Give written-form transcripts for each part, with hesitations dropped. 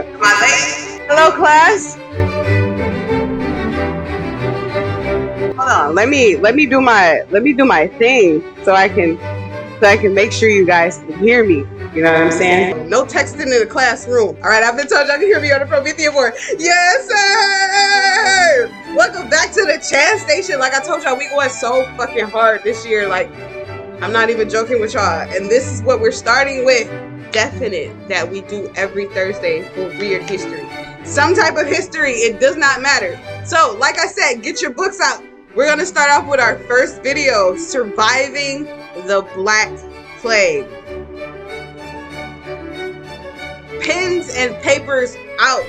Am I late? Hello, class. Hold on. Let me do my thing so I can make sure you guys can hear me. You know what I'm saying? No texting in the classroom. All right, I've been told y'all can hear me on the Promethean board. Yes, sir. Welcome back to the Chann Station. Like I told y'all, we going so fucking hard this year. Like, I'm not even joking with y'all. And this is what we're starting with. Definite that we do every Thursday for weird history. Some type of history, it does not matter. So, like I said, get your books out. We're gonna start off with our first video, Surviving the Black Plague. Pens and papers out.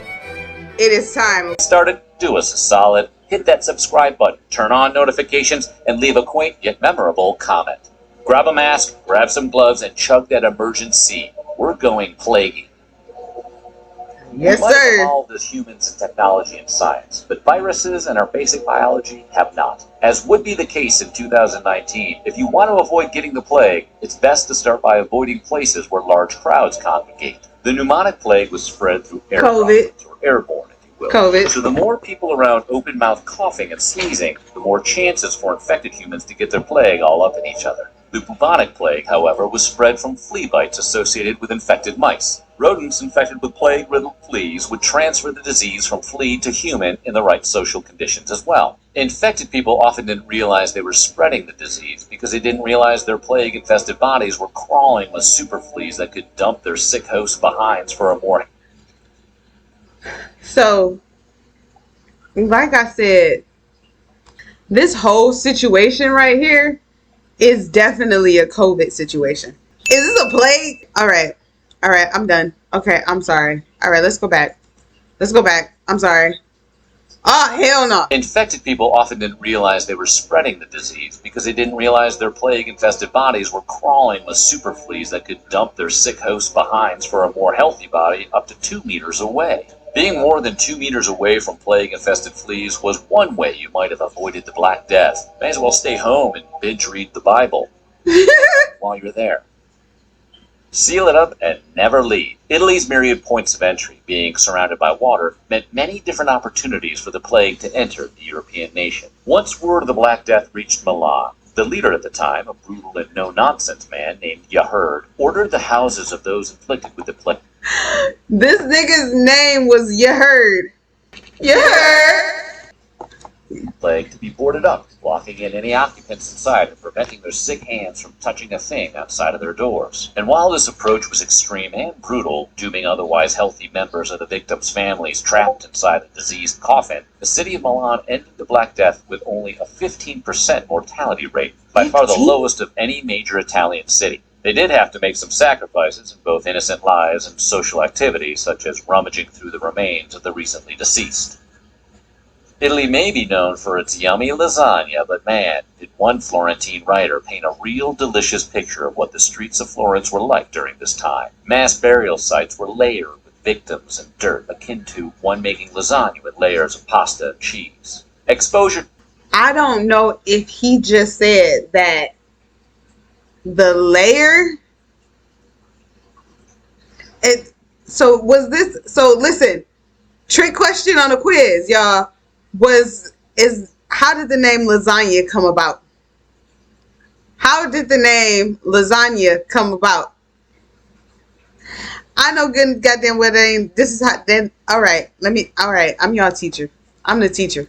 It is time. Started, do us a solid, hit that subscribe button, turn on notifications, and leave a quaint yet memorable comment. Grab a mask, grab some gloves, and chug that emergency. We're going plaguey. Yes, we might sir. have evolved as humans in technology and science, but viruses and our basic biology have not. As would be the case in 2019, if you want to avoid getting the plague, it's best to start by avoiding places where large crowds congregate. The pneumonic plague was spread through air droplets, or airborne, if you will. COVID. So the more people around open-mouthed coughing and sneezing, the more chances for infected humans to get their plague all up in each other. The bubonic plague, however, was spread from flea bites associated with infected mice. Rodents infected with plague-riddled fleas would transfer the disease from flea to human in the right social conditions as well. Infected people often didn't realize they were spreading the disease because they didn't realize their plague-infested bodies were crawling with super fleas that could dump their sick hosts' behinds for a more. So, like I said, this whole situation right here is definitely a COVID situation. Is this a plague? All right, I'm done. Okay, I'm sorry. All right, let's go back. I'm sorry. Oh, hell no. Infected people often didn't realize they were spreading the disease because they didn't realize their plague-infested bodies were crawling with super fleas that could dump their sick hosts' behinds for a more healthy body up to 2 meters away. Being more than 2 meters away from plague-infested fleas was one way you might have avoided the Black Death. May as well stay home and binge read the Bible while you're there. Seal it up and never leave. Italy's myriad points of entry, being surrounded by water, meant many different opportunities for the plague to enter the European nation. Once word of the Black Death reached Milan, the leader at the time, a brutal and no-nonsense man named Yaherd, ordered the houses of those inflicted with the plague. This nigga's name was Yaherd. Plague to be boarded up, locking in any occupants inside and preventing their sick hands from touching a thing outside of their doors. And while this approach was extreme and brutal, dooming otherwise healthy members of the victims' families trapped inside a diseased coffin, the city of Milan ended the Black Death with only a 15% mortality rate, by far the lowest of any major Italian city. They did have to make some sacrifices in both innocent lives and social activities, such as rummaging through the remains of the recently deceased. Italy may be known for its yummy lasagna, but man, did one Florentine writer paint a real delicious picture of what the streets of Florence were like during this time. Mass burial sites were layered with victims and dirt, akin to one making lasagna with layers of pasta and cheese. Exposure. I don't know if he just said that the layer. So listen, trick question on a quiz, y'all. How did the name lasagna come about? How did the name lasagna come about? I know good goddamn well they ain't. This is how then. All right, I'm y'all teacher. I'm the teacher.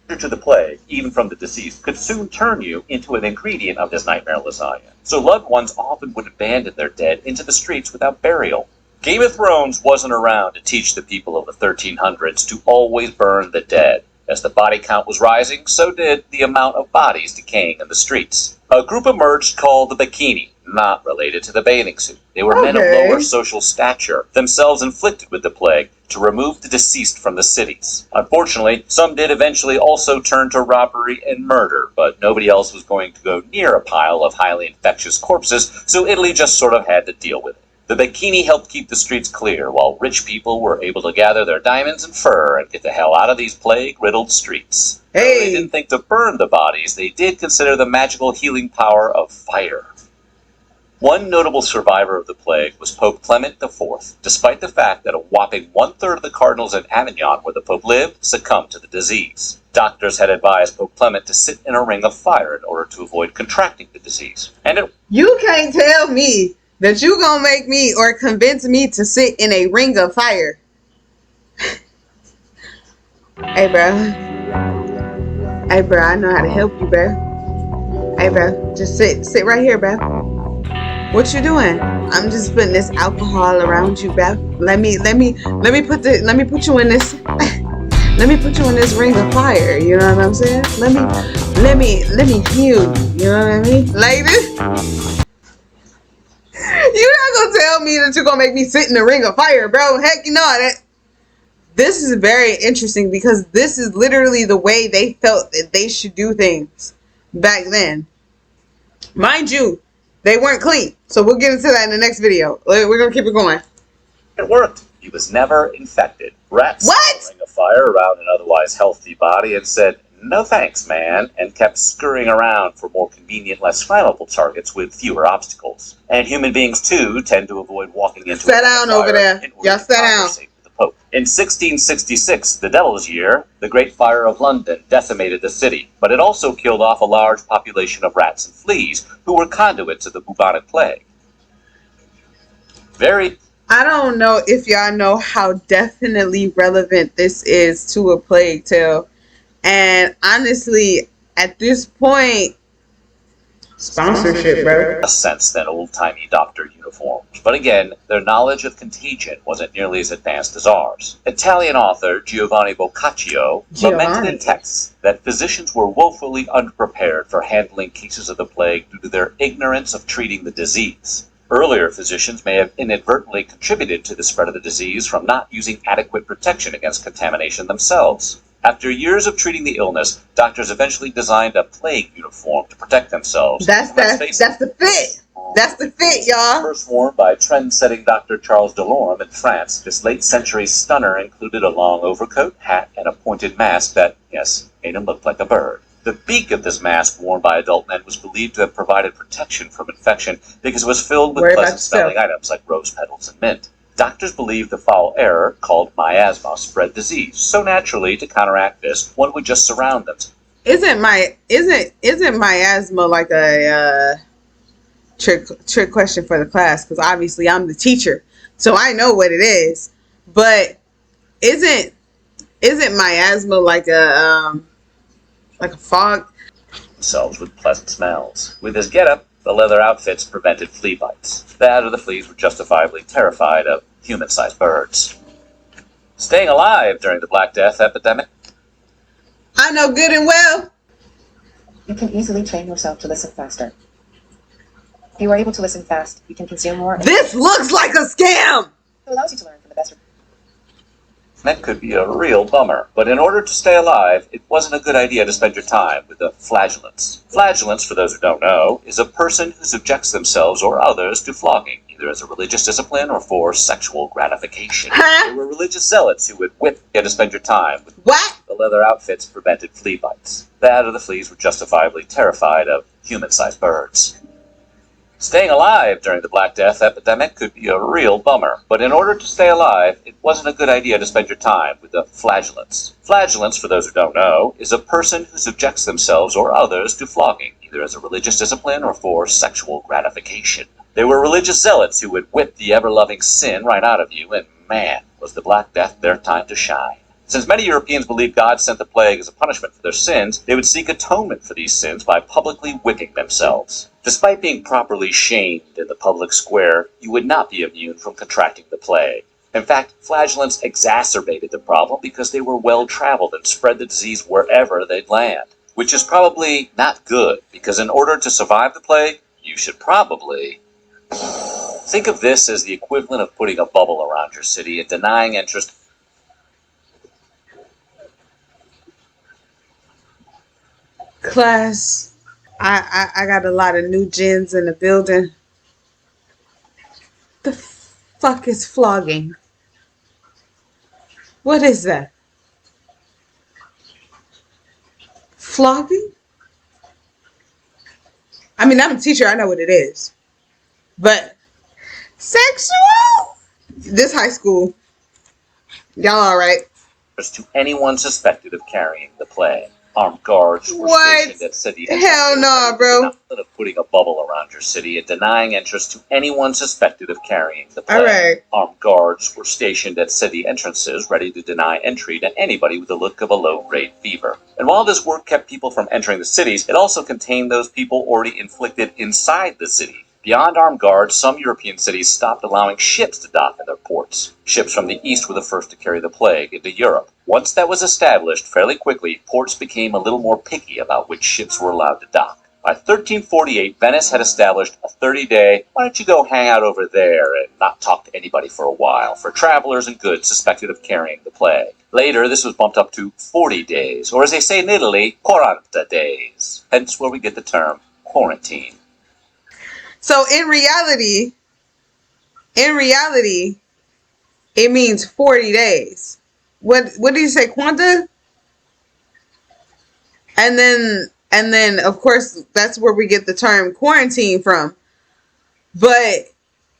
To the plague, even from the deceased, could soon turn you into an ingredient of this nightmare lasagna. So loved ones often would abandon their dead into the streets without burial. Game of Thrones wasn't around to teach the people of the 1300s to always burn the dead. As the body count was rising, so did the amount of bodies decaying in the streets. A group emerged called the Bikini, not related to the bathing suit. They were men of lower social stature, themselves inflicted with the plague, to remove the deceased from the cities. Unfortunately, some did eventually also turn to robbery and murder, but nobody else was going to go near a pile of highly infectious corpses, so Italy just sort of had to deal with it. The bikini helped keep the streets clear, while rich people were able to gather their diamonds and fur and get the hell out of these plague-riddled streets. Though they didn't think to burn the bodies, they did consider the magical healing power of fire. One notable survivor of the plague was Pope Clement IV, despite the fact that a whopping one-third of the cardinals in Avignon, where the Pope lived, succumbed to the disease. Doctors had advised Pope Clement to sit in a ring of fire in order to avoid contracting the disease. You can't tell me that you gonna make me or convince me to sit in a ring of fire. Hey, bro. Hey, bro, I know how to help you, bro. Hey, bro, just sit right here, bro. What you doing? I'm just putting this alcohol around you, bro. Let me put you in this. Let me put you in this ring of fire. You know what I'm saying? Let me heal you. You know what I mean? Like this. You're not gonna tell me that you're gonna make me sit in the ring of fire, bro. Heck, you know that. This is very interesting because this is literally the way they felt that they should do things back then. Mind you, they weren't clean. So we'll get into that in the next video. We're going to keep it going. It worked. He was never infected. Rats What? a ring of fire around an otherwise healthy body and said, "No thanks, man," and kept scurrying around for more convenient, less flammable targets with fewer obstacles. And human beings, too, tend to avoid walking into Sit down over there. Y'all sit down. Pope. In 1666, the Devil's Year, the Great Fire of London decimated the city, but it also killed off a large population of rats and fleas who were conduits of the Bubonic Plague. I don't know if y'all know how definitely relevant this is to a plague tale. And honestly, at this point, sponsorship, bro. Less sense than old-timey doctor uniforms, but again, their knowledge of contagion wasn't nearly as advanced as ours. Italian author Giovanni Boccaccio lamented in texts that physicians were woefully underprepared for handling cases of the plague due to their ignorance of treating the disease. Earlier physicians may have inadvertently contributed to the spread of the disease from not using adequate protection against contamination themselves. After years of treating the illness, doctors eventually designed a plague uniform to protect themselves. That's the fit. That's the fit, y'all. First worn by trend-setting Dr. Charles Delorme in France, this late-century stunner included a long overcoat, hat, and a pointed mask that, yes, made him look like a bird. The beak of this mask worn by adult men was believed to have provided protection from infection because it was filled with pleasant-smelling items like rose petals and mint. Doctors believed the foul air, called miasma, spread disease. So naturally, to counteract this, one would just surround them. Isn't miasma like a trick question for the class? Because obviously I'm the teacher, so I know what it is. But isn't miasma like a fog? Themselves with pleasant smells. With his getup, the leather outfits prevented flea bites. That or the fleas were justifiably terrified of human-sized birds. Staying alive during the Black Death epidemic. I know good and well. You can easily train yourself to listen faster. If you are able to listen fast, you can consume more. This looks like a scam! It allows you to learn from the best. That could be a real bummer. But in order to stay alive, it wasn't a good idea to spend your time with the flagellants. Flagellants, for those who don't know, is a person who subjects themselves or others to flogging, either as a religious discipline or for sexual gratification. There were religious zealots who would whip you to spend your time with the leather outfits prevented flea bites. That or the fleas were justifiably terrified of human-sized birds. Staying alive during the Black Death epidemic could be a real bummer, but in order to stay alive, it wasn't a good idea to spend your time with the flagellants. Flagellants, for those who don't know, is a person who subjects themselves or others to flogging, either as a religious discipline or for sexual gratification. They were religious zealots who would whip the ever-loving sin right out of you, and man, was the Black Death their time to shine. Since many Europeans believed God sent the plague as a punishment for their sins, they would seek atonement for these sins by publicly whipping themselves. Despite being properly shamed in the public square, you would not be immune from contracting the plague. In fact, flagellants exacerbated the problem because they were well-traveled and spread the disease wherever they'd land. Which is probably not good, because in order to survive the plague, You should probably think of this as the equivalent of putting a bubble around your city and denying interest. Class, I got a lot of new gens in the building. The fuck is flogging? What is that? Flogging? I mean, I'm a teacher. I know what it is. But sexual? This high school. Y'all all right? To anyone suspected of carrying the plague. Armed guards were What? stationed at city Hell no, bro. Of putting a bubble around your city and denying entrance to anyone suspected of carrying the plague. All right. Armed guards were stationed at city entrances, ready to deny entry to anybody with the look of a low-grade fever. And while this work kept people from entering the cities, it also contained those people already inflicted inside the city. Beyond armed guards, some European cities stopped allowing ships to dock in their ports. Ships from the east were the first to carry the plague into Europe. Once that was established, fairly quickly, ports became a little more picky about which ships were allowed to dock. By 1348, Venice had established a 30-day, why don't you go hang out over there and not talk to anybody for a while, for travelers and goods suspected of carrying the plague. Later, this was bumped up to 40 days, or as they say in Italy, 40 days, hence where we get the term quarantine. So in reality, it means 40 days. What did you say, Quanta? And then of course that's where we get the term quarantine from. But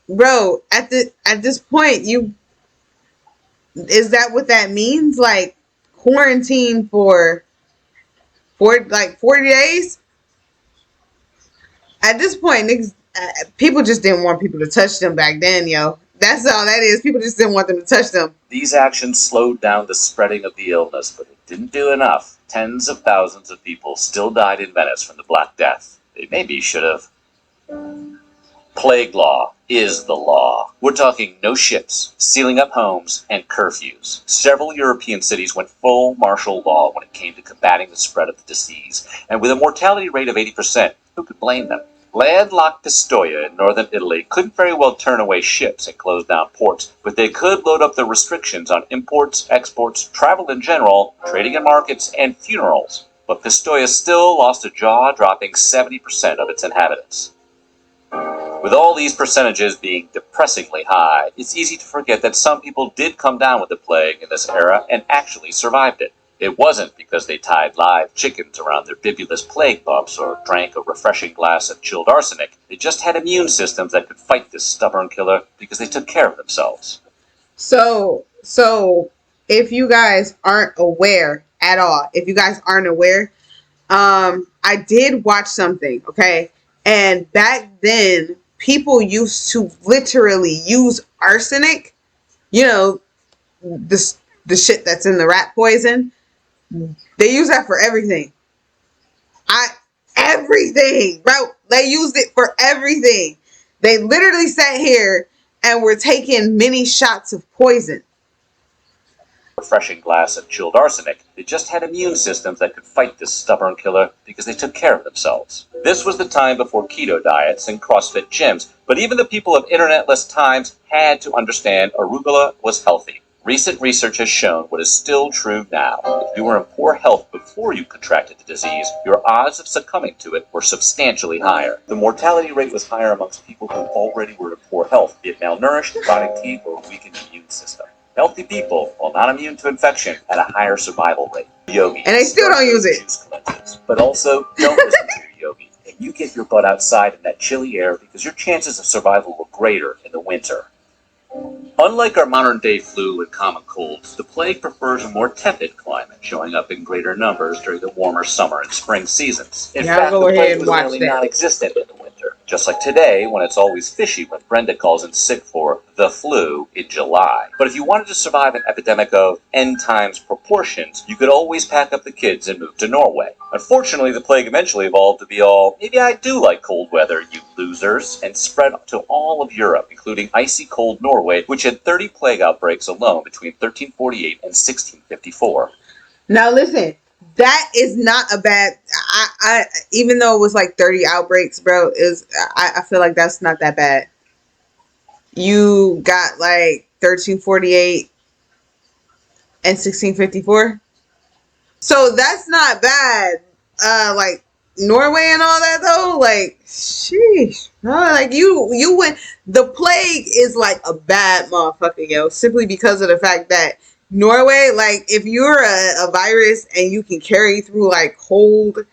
bro, at this point, is that what that means? Like quarantine for like 40 days? At this point, niggas, people just didn't want people to touch them back then, yo. That's all that is. People just didn't want them to touch them. These actions slowed down the spreading of the illness, but it didn't do enough. Tens of thousands of people still died in Venice from the Black Death. They maybe should have. Plague law is the law. We're talking no ships, sealing up homes, and curfews. Several European cities went full martial law when it came to combating the spread of the disease, and with a mortality rate of 80%, who could blame them? Landlocked Pistoia in northern Italy couldn't very well turn away ships and close down ports, but they could load up the restrictions on imports, exports, travel in general, trading in markets, and funerals. But Pistoia still lost a jaw-dropping 70% of its inhabitants. With all these percentages being depressingly high, it's easy to forget that some people did come down with the plague in this era and actually survived it. It wasn't because they tied live chickens around their bibulous plague bumps or drank a refreshing glass of chilled arsenic. They just had immune systems that could fight this stubborn killer because they took care of themselves. So if you guys aren't aware at all, I did watch something, okay? And back then, people used to literally use arsenic, you know, the shit that's in the rat poison. They use that for everything. Everything, bro. They used it for everything. They literally sat here and were taking many shots of poison. Refreshing glass of chilled arsenic. They just had immune systems that could fight this stubborn killer because they took care of themselves. This was the time before keto diets and CrossFit gyms, but even the people of internetless times had to understand arugula was healthy. Recent research has shown what is still true now. If you were in poor health before you contracted the disease, your odds of succumbing to it were substantially higher. The mortality rate was higher amongst people who already were in poor health, be it malnourished, chronic teeth, or weakened immune system. Healthy people, while not immune to infection, had a higher survival rate. Yogi. And they still don't use it. But also, don't listen to your yogi. And you get your butt outside in that chilly air because your chances of survival were greater in the winter. Unlike our modern-day flu and common colds, the plague prefers a more tepid climate, showing up in greater numbers during the warmer summer and spring seasons. In fact, the plague was nearly non-existent in the winter, just like today when it's always fishy when Brenda calls in sick for the flu in July. But if you wanted to survive an epidemic of end times proportions, you could always pack up the kids and move to Norway. Unfortunately, the plague eventually evolved to be all, maybe I do like cold weather, you losers, and spread to all of Europe, including icy cold Norway, which had 30 plague outbreaks alone between 1348 and 1654. Now listen, that is not a bad. I even though it was like 30 outbreaks, bro, I feel like that's not that bad. You got like 1348 and 1654, so that's not bad. Like Norway and all that though, like sheesh, like you went. The plague is like a bad motherfucker, yo, simply because of the fact that Norway, like if you're a virus and you can carry through like cold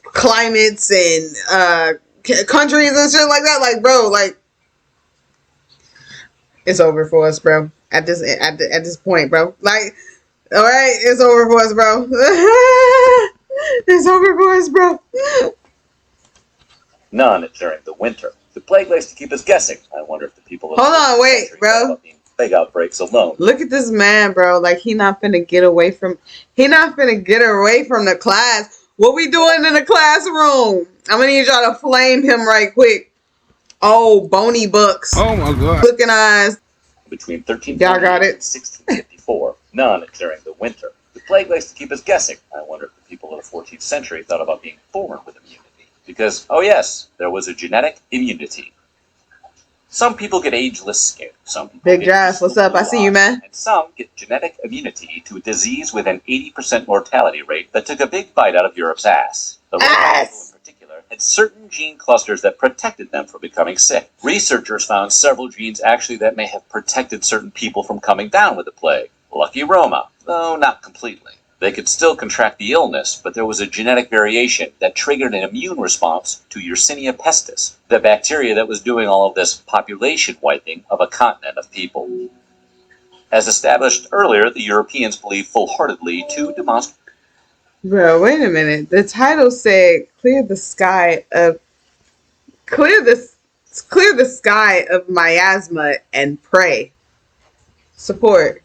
climates and countries and shit like that, like bro, like it's over for us, bro. At this point, bro, like all right, it's over for us, bro. It's over for us, bro. None during the winter. The plague likes to keep us guessing. I wonder if the people of Hold on, wait, bro. Plague outbreaks alone. Look at this man, bro. Like he not finna get away from the class. What we doing in the classroom? I'm gonna need y'all to flame him right quick. Oh, bony bucks. Oh my god. Looking eyes. Between 1340 Y'all got it. and 1654. None during the winter. The plague likes to keep us guessing. I wonder if the people of the 14th century thought about being born with immunity. Because, oh yes, there was a genetic immunity. Some people get ageless skin. Some people Big get Jazz, what's up? I see you, man. And some get genetic immunity to a disease with an 80% mortality rate that took a big bite out of Europe's ass. The Roman people in particular had certain gene clusters that protected them from becoming sick. Researchers found several genes actually that may have protected certain people from coming down with the plague. Lucky Roma, though not completely. They could still contract the illness, but there was a genetic variation that triggered an immune response to Yersinia pestis, the bacteria that was doing all of this population wiping of a continent of people. As established earlier, the Europeans believed full-heartedly to demonstrate. Bro, wait a minute. The title said clear the sky of miasma and pray. Support.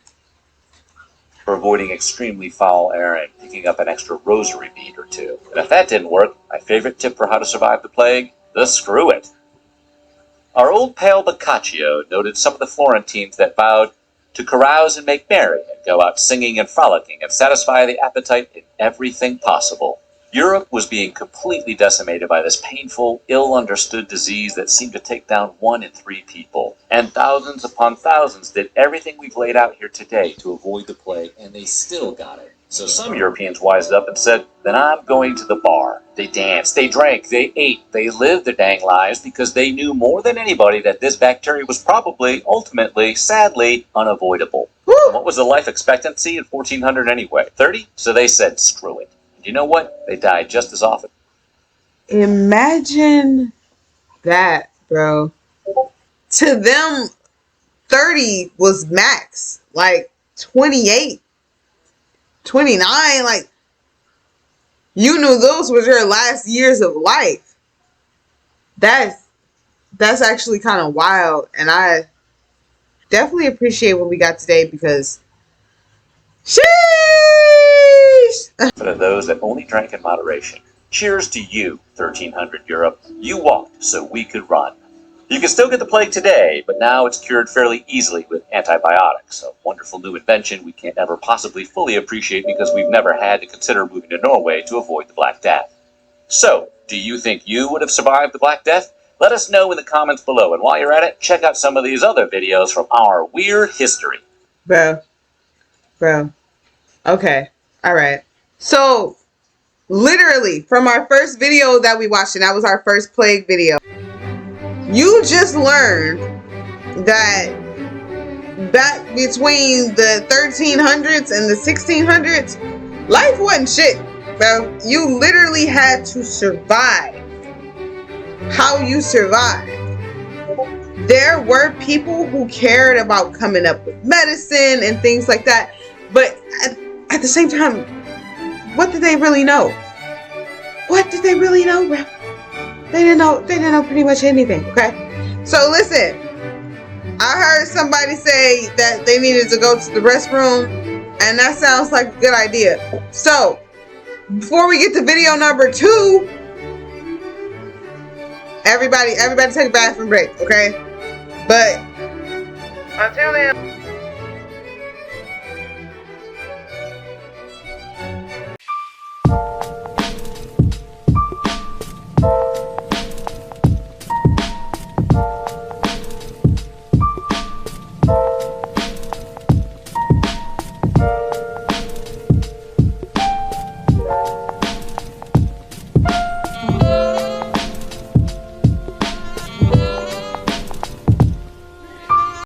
For avoiding extremely foul air and picking up an extra rosary bead or two. And if that didn't work, my favorite tip for how to survive the plague? The screw it. Our old pal Boccaccio noted some of the Florentines that vowed to carouse and make merry and go out singing and frolicking and satisfy the appetite in everything possible. Europe was being completely decimated by this painful, ill-understood disease that seemed to take down 1 in 3 people. And thousands upon thousands did everything we've laid out here today to avoid the plague, and they still got it. So some Europeans wised up and said, then I'm going to the bar. They danced, they drank, they ate, they lived their dang lives because they knew more than anybody that this bacteria was probably, ultimately, sadly, unavoidable. And what was the life expectancy in 1400 anyway? 30? So they said, screw it. You know what? They died just as often. Imagine that, bro. To them, 30 was max. Like 28, 29. Like you knew those was your last years of life. That's actually kind of wild, and I definitely appreciate what we got today because sheesh. For those that only drank in moderation. Cheers to you, 1300 Europe. You walked so we could run. You can still get the plague today, but now it's cured fairly easily with antibiotics, a wonderful new invention we can't ever possibly fully appreciate because we've never had to consider moving to Norway to avoid the Black Death. So, do you think you would have survived the Black Death? Let us know in the comments below, and while you're at it, check out some of these other videos from our weird history. Bro. Okay. All right. So, literally, from our first video that we watched, and that was our first plague video, you just learned that back between the 1300s and the 1600s, life wasn't shit, bro. You literally had to survive. How you survived. There were people who cared about coming up with medicine and things like that, but at the same time, what did they really know? What did they really know, bro? They didn't know pretty much anything, okay? So listen, I heard somebody say that they needed to go to the restroom, and that sounds like a good idea. So, before we get to video number 2, everybody take a bathroom break, okay? But until then,